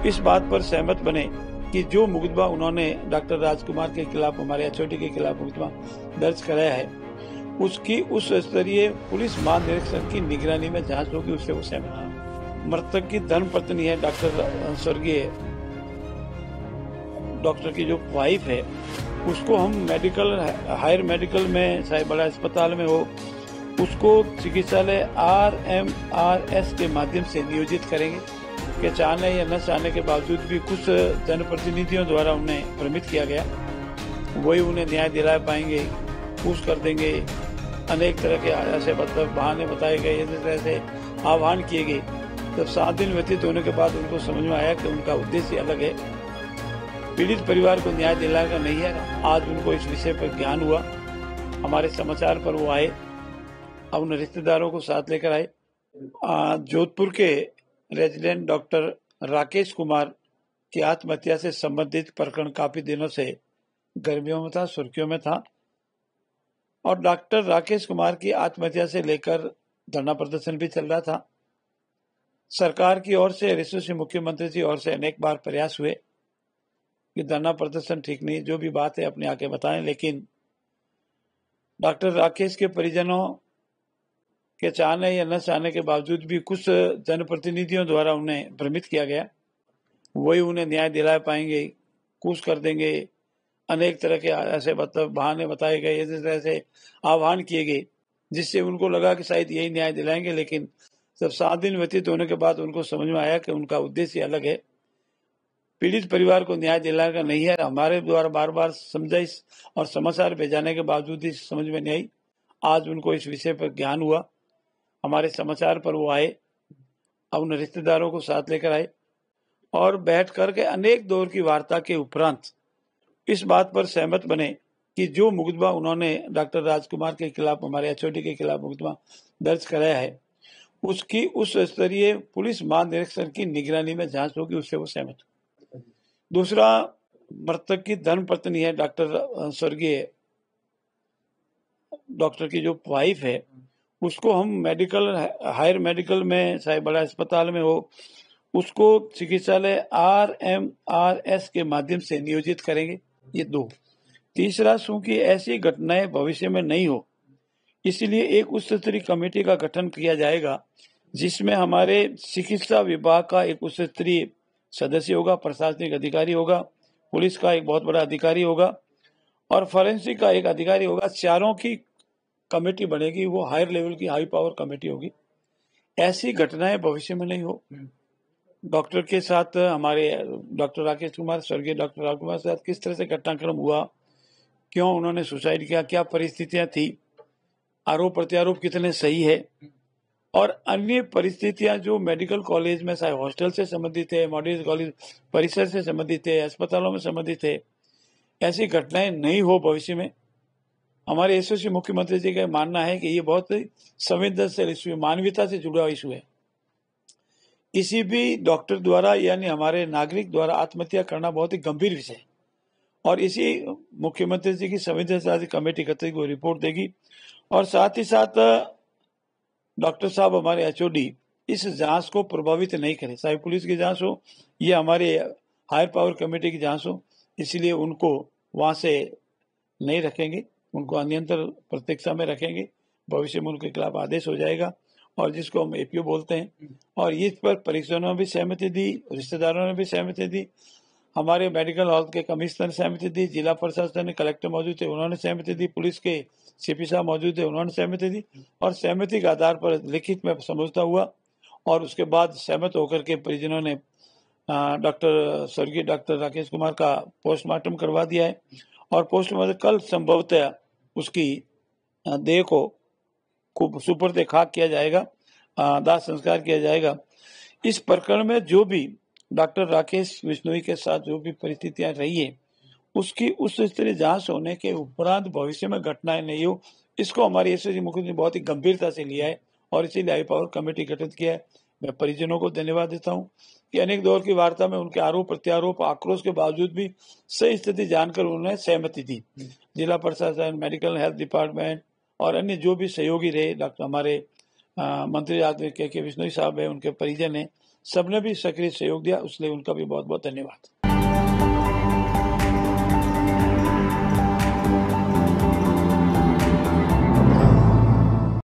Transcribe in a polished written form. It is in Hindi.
इस बात पर सहमत बने कि जो मुकदमा उन्होंने डॉक्टर राजकुमार के खिलाफ, हमारे एचओडी के खिलाफ मुकदमा दर्ज कराया है, उसकी उस स्तरीय पुलिस महानिरीक्षक की निगरानी में जांच होगी, उससे वो सहमत। मृतक की धर्म पत्नी है डॉक्टर स्वर्गीय डॉक्टर की जो वाइफ है, उसको हम मेडिकल हायर मेडिकल में, चाहे बड़ा अस्पताल में हो, उसको चिकित्सालय RMRS के माध्यम से नियोजित करेंगे कि चाहने या न चाहने के बावजूद भी कुछ जनप्रतिनिधियों द्वारा उन्हें भ्रमित किया गया, वही उन्हें न्याय दिला पाएंगे, पूछ कर देंगे। अनेक तरह के ऐसे बहाने बताए गए, इस तरह से आह्वान किए गए। जब 7 दिन व्यतीत होने के बाद उनको समझ में आया कि उनका उद्देश्य अलग है, पीड़ित परिवार को न्याय दिलाना नहीं है। आज उनको इस विषय पर ज्ञान हुआ, हमारे समाचार पर वो आए, अब उन रिश्तेदारों को साथ लेकर आए। जोधपुर के रेजिडेंट डॉक्टर राकेश कुमार की आत्महत्या से संबंधित प्रकरण काफी दिनों से गर्मियों में था, सुर्खियों में था, और डॉक्टर राकेश कुमार की आत्महत्या से लेकर धरना प्रदर्शन भी चल रहा था। सरकार की ओर से, यशस्वी मुख्यमंत्री जी ओर से अनेक बार प्रयास हुए कि धरना प्रदर्शन ठीक नहीं, जो भी बात है अपने आके बताएं, लेकिन डॉक्टर राकेश के परिजनों के चाहने या न चाहने के बावजूद भी कुछ जनप्रतिनिधियों द्वारा उन्हें भ्रमित किया गया, वही उन्हें न्याय दिला पाएंगे, कूच कर देंगे। अनेक तरह के ऐसे बहाने बताए गए, इस तरह से आह्वान किए गए, जिससे उनको लगा कि शायद यही न्याय दिलाएंगे। लेकिन जब 7 दिन व्यतीत होने के बाद उनको समझ में आया कि उनका उद्देश्य अलग है, पीड़ित परिवार को न्याय दिलाने का नहीं है। हमारे द्वारा बार बार समझाइश और समाचार भेजाने के बावजूद ही समझ में नहीं आई। आज उनको इस विषय पर ज्ञान हुआ, हमारे समाचार पर वो आए, अब उन रिश्तेदारों को साथ लेकर आए, और बैठ करके अनेक दौर की वार्ता के उपरांत इस बात पर सहमत बने कि जो मुकदमा उन्होंने डॉक्टर राजकुमार के खिलाफ, हमारे एचओडी के खिलाफ मुकदमा दर्ज कराया है, उसकी उस स्तरीय पुलिस महानिरीक्षक की निगरानी में जांच होगी, उससे वो सहमत। दूसरा, मृतक की धर्म पत्नी है डॉक्टर स्वर्गीय डॉक्टर की जो वाइफ है, उसको हम मेडिकल हायर मेडिकल में, चाहे बड़ा अस्पताल में हो, उसको चिकित्सालय RMRS के माध्यम से नियोजित करेंगे। ये 2। तीसरा, चूंकि ऐसी घटनाएं भविष्य में नहीं हो, इसलिए एक उच्च स्तरीय कमेटी का गठन किया जाएगा, जिसमें हमारे चिकित्सा विभाग का एक उच्च स्तरीय सदस्य होगा, प्रशासनिक अधिकारी होगा, पुलिस का एक बहुत बड़ा अधिकारी होगा, और फॉरेंसिक का एक अधिकारी होगा। चारों की कमेटी बनेगी, वो हायर लेवल की हाई पावर कमेटी होगी। ऐसी घटनाएं भविष्य में नहीं हो। डॉक्टर के साथ, हमारे डॉक्टर राकेश कुमार, स्वर्गीय डॉक्टर राजकुमार के साथ किस तरह से घटनाक्रम हुआ, क्यों उन्होंने सुसाइड किया, क्या परिस्थितियां थी, आरोप प्रत्यारोप कितने सही है, और अन्य परिस्थितियां जो मेडिकल कॉलेज में, चाहे हॉस्टल से संबंधित है, मॉडल कॉलेज परिसर से संबंधित है, अस्पतालों में संबंधित है, ऐसी घटनाएं नहीं हो भविष्य में। हमारे यशस्वी मुख्यमंत्री जी का मानना है कि ये बहुत संवेदनशील इशू है, मानवीयता से जुड़ा इशू है। किसी भी डॉक्टर द्वारा यानी हमारे नागरिक द्वारा आत्महत्या करना बहुत ही गंभीर विषय है, और इसी मुख्यमंत्री जी की संवेदनशील कमेटी गठित को रिपोर्ट देगी। और साथ ही साथ डॉक्टर साहब, हमारे एचओडी, इस जांच को प्रभावित नहीं करें, चाहे पुलिस की जांच हो या हमारे हायर पावर कमेटी की जांच हो, इसलिए उनको वहां से नहीं रखेंगे, उनको अनियंत्रित प्रतीक्षा में रखेंगे। भविष्य में उनके खिलाफ आदेश हो जाएगा, और जिसको हम APO बोलते हैं। और इस पर परिजनों ने भी सहमति दी, रिश्तेदारों ने भी सहमति दी, हमारे मेडिकल हॉल के कमिश्नर ने सहमति दी, जिला प्रशासन ने, कलेक्टर मौजूद थे, उन्होंने सहमति दी, पुलिस के CP साहब मौजूद थे, उन्होंने सहमति दी, और सहमति के आधार पर लिखित में समझौता हुआ, और उसके बाद सहमत होकर के परिजनों ने डॉक्टर स्वर्गीय डॉक्टर राकेश कुमार का पोस्टमार्टम करवा दिया है, और पोस्टमार्टम कल संभवतः उसकी देह को सुपुर्द खाक किया जाएगा, दाह संस्कार किया जाएगा। इस प्रकरण में जो भी डॉक्टर राकेश बिश्नोई के साथ जो भी परिस्थितियां रही है, उसकी उस स्तरीय जांच होने के उपरांत भविष्य में घटनाएं नहीं हो, इसको हमारे यशस्वी मुख्यमंत्री ने बहुत ही गंभीरता से लिया है, और इसीलिए हाई पावर कमेटी गठित किया है। मैं परिजनों को धन्यवाद देता हूं कि अनेक दौर की वार्ता में उनके आरोप प्रत्यारोप आक्रोश के बावजूद भी सही स्थिति जानकर उन्होंने सहमति दी। जिला प्रशासन, मेडिकल हेल्थ डिपार्टमेंट और अन्य जो भी सहयोगी रहे, डॉक्टर हमारे मंत्री के बिश्नोई साहब है, उनके परिजन है, सबने भी सक्रिय सहयोग दिया, उसलिए उनका भी बहुत बहुत धन्यवाद।